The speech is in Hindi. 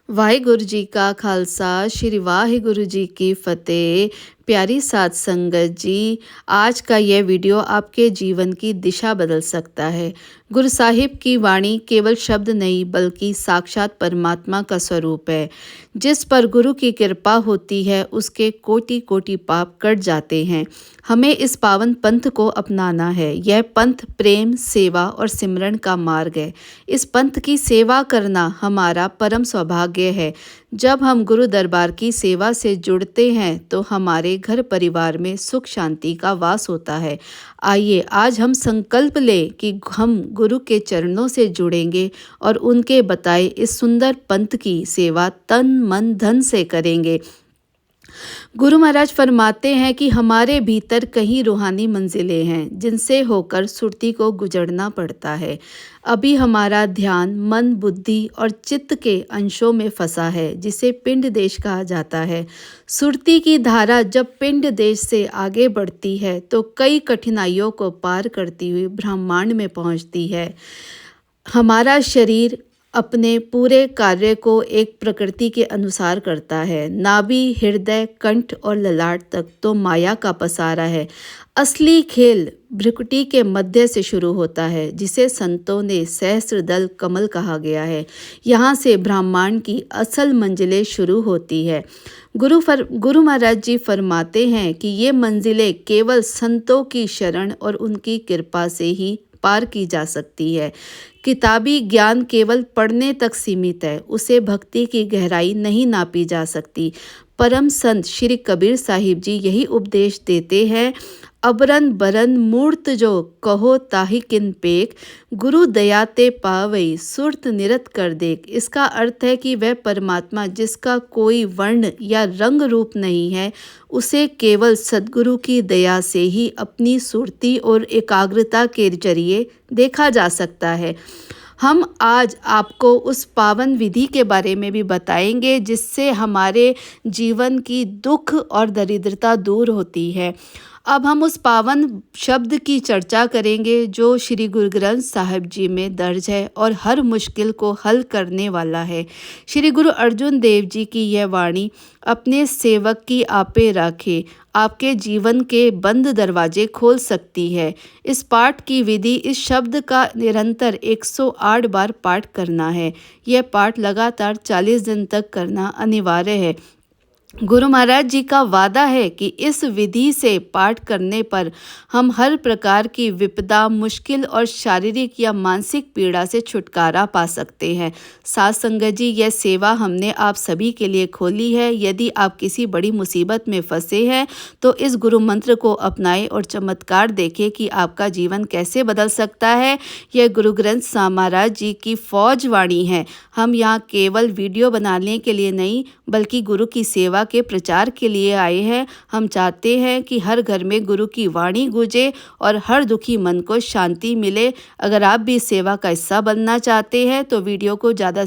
वाहिगुरु जी का खालसा श्री वाहिगुरु जी की फतेह। प्यारी साध संगत जी, आज का यह वीडियो आपके जीवन की दिशा बदल सकता है। गुरु साहिब की वाणी केवल शब्द नहीं बल्कि साक्षात परमात्मा का स्वरूप है। जिस पर गुरु की कृपा होती है उसके कोटि कोटि पाप कट जाते हैं। हमें इस पावन पंथ को अपनाना है। यह पंथ प्रेम, सेवा और सिमरन का मार्ग है। इस पंथ की सेवा करना हमारा परम सौभाग्य है। जब हम गुरु दरबार की सेवा से जुड़ते हैं तो हमारे घर परिवार में सुख शांति का वास होता है। आइए आज हम संकल्प लें कि हम गुरु के चरणों से जुड़ेंगे और उनके बताए इस सुंदर पंथ की सेवा तन मन धन से करेंगे। गुरु महाराज फरमाते हैं कि हमारे भीतर कई रूहानी मंजिलें हैं जिनसे होकर सुरती को गुजरना पड़ता है। अभी हमारा ध्यान मन, बुद्धि और चित्त के अंशों में फंसा है जिसे पिंड देश कहा जाता है। सुरती की धारा जब पिंड देश से आगे बढ़ती है तो कई कठिनाइयों को पार करती हुई ब्रह्मांड में पहुंचती है। हमारा शरीर अपने पूरे कार्य को एक प्रकृति के अनुसार करता है। नाभि, हृदय, कंठ और ललाट तक तो माया का पसारा है। असली खेल भ्रुकुटी के मध्य से शुरू होता है जिसे संतों ने सहस्त्रदल कमल कहा गया है। यहाँ से ब्रह्मांड की असल मंजिलें शुरू होती है। गुरु महाराज जी फरमाते हैं कि ये मंजिलें केवल संतों की शरण और उनकी कृपा से ही पार की जा सकती है। किताबी ज्ञान केवल पढ़ने तक सीमित है, उसे भक्ति की गहराई नहीं नापी जा सकती। परम संत श्री कबीर साहिब जी यही उपदेश देते हैं, अबरन बरन मूर्त जो कहो ताहि किन पेक, गुरु दया ते पावई सुरत निरत कर देख। इसका अर्थ है कि वह परमात्मा जिसका कोई वर्ण या रंग रूप नहीं है, उसे केवल सद्गुरु की दया से ही अपनी सुरती और एकाग्रता के जरिए देखा जा सकता है। हम आज आपको उस पावन विधि के बारे में भी बताएंगे जिससे हमारे जीवन की दुख और दरिद्रता दूर होती है। अब हम उस पावन शब्द की चर्चा करेंगे जो श्री गुरु ग्रंथ साहिब जी में दर्ज है और हर मुश्किल को हल करने वाला है। श्री गुरु अर्जुन देव जी की यह वाणी अपने सेवक की आपे राखे आपके जीवन के बंद दरवाजे खोल सकती है। इस पाठ की विधि, इस शब्द का निरंतर 108 बार पाठ करना है। यह पाठ लगातार 40 दिन तक करना अनिवार्य है। गुरु महाराज जी का वादा है कि इस विधि से पाठ करने पर हम हर प्रकार की विपदा, मुश्किल और शारीरिक या मानसिक पीड़ा से छुटकारा पा सकते हैं। साध संगत जी, यह सेवा हमने आप सभी के लिए खोली है। यदि आप किसी बड़ी मुसीबत में फंसे हैं तो इस गुरु मंत्र को अपनाएं और चमत्कार देखें कि आपका जीवन कैसे बदल सकता है। यह गुरु ग्रंथ साहिब महाराज जी की फौज वाणी है। हम यहाँ केवल वीडियो बनाने के लिए नहीं बल्कि गुरु की सेवा के प्रचार के लिए आए हैं। हम चाहते हैं कि हर घर में गुरु की वाणी गूंजे और हर दुखी मन को शांति मिले। अगर आप भी सेवा का हिस्सा बनना चाहते हैं तो वीडियो को ज़्यादा